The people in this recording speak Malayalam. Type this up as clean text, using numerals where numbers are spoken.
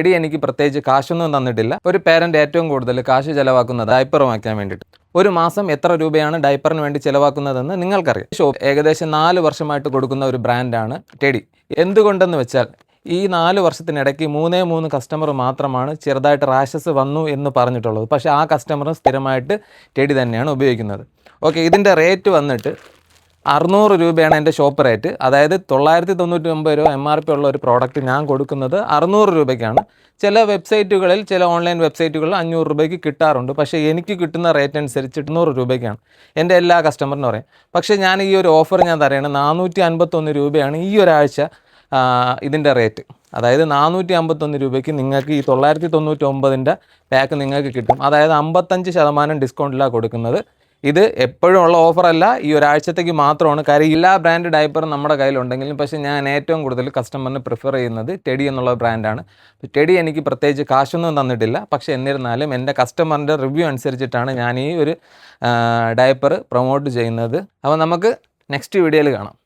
ടെഡി എനിക്ക് പ്രത്യേകിച്ച് കാശൊന്നും തന്നിട്ടില്ല. ഒരു പേരൻ്റ് ഏറ്റവും കൂടുതൽ കാശ് ചിലവാക്കുന്നത് ഡയപ്പർ വാങ്ങിക്കാൻ വേണ്ടിയിട്ട്. ഒരു മാസം എത്ര രൂപയാണ് ഡയപ്പറിന് വേണ്ടി ചിലവാക്കുന്നതെന്ന് നിങ്ങൾക്കറിയാം. ഷോപ്പ് ഏകദേശം 4 വർഷമായിട്ട് കൊടുക്കുന്ന ഒരു ബ്രാൻഡാണ് ടെഡി. എന്തുകൊണ്ടെന്ന് വെച്ചാൽ ഈ 4 വർഷത്തിനിടയ്ക്ക് 3 കസ്റ്റമർ മാത്രമാണ് ചെറുതായിട്ട് റാഷസ് വന്നു എന്ന് പറഞ്ഞിട്ടുള്ളത്. പക്ഷേ ആ കസ്റ്റമർ സ്ഥിരമായിട്ട് ടെഡി തന്നെയാണ് ഉപയോഗിക്കുന്നത്. ഓക്കെ, ഇതിൻ്റെ റേറ്റ് വന്നിട്ട് 600 രൂപയാണ് എൻ്റെ ഷോപ്പ് റേറ്റ്. അതായത് 999 രൂപ MRP ഉള്ള ഒരു പ്രോഡക്റ്റ് ഞാൻ കൊടുക്കുന്നത് 600 രൂപയ്ക്കാണ്. ചില വെബ്സൈറ്റുകളിൽ, ചില ഓൺലൈൻ വെബ്സൈറ്റുകളിൽ 500 രൂപയ്ക്ക് കിട്ടാറുണ്ട്. പക്ഷേ എനിക്ക് കിട്ടുന്ന റേറ്റ് അനുസരിച്ച് 800 രൂപയ്ക്കാണ് എൻ്റെ എല്ലാ കസ്റ്റമറിനും പറയും. പക്ഷേ ഞാൻ ഈ ഒരു ഓഫർ ഞാൻ തരേണ്ടത് 451 രൂപയാണ് ഈ ഒരാഴ്ച ഇതിൻ്റെ റേറ്റ്. അതായത് 451 രൂപയ്ക്ക് നിങ്ങൾക്ക് ഈ 999ൻ്റെ പാക്ക് നിങ്ങൾക്ക് കിട്ടും. അതായത് 55% ഡിസ്കൗണ്ടിലാണ് കൊടുക്കുന്നത്. ഇത് എപ്പോഴും ഉള്ള ഓഫറല്ല, ഈ ഒരാഴ്ചത്തേക്ക് മാത്രമാണ്. കാര്യം എല്ലാ ബ്രാൻഡ് ഡയപ്പറും നമ്മുടെ കയ്യിലുണ്ടെങ്കിലും പക്ഷേ ഞാൻ ഏറ്റവും കൂടുതൽ കസ്റ്റമറിന് പ്രിഫർ ചെയ്യുന്നത് ടെഡി എന്നുള്ള ബ്രാൻഡാണ്. ടെഡി എനിക്ക് പ്രത്യേകിച്ച് കാശൊന്നും തന്നിട്ടില്ല. പക്ഷേ എന്നിരുന്നാലും എൻ്റെ കസ്റ്റമറിൻ്റെ റിവ്യൂ അനുസരിച്ചിട്ടാണ് ഞാൻ ഈ ഒരു ഡയപ്പർ പ്രൊമോട്ട് ചെയ്യുന്നത്. അപ്പോൾ നമുക്ക് നെക്സ്റ്റ് വീഡിയോയിൽ കാണാം.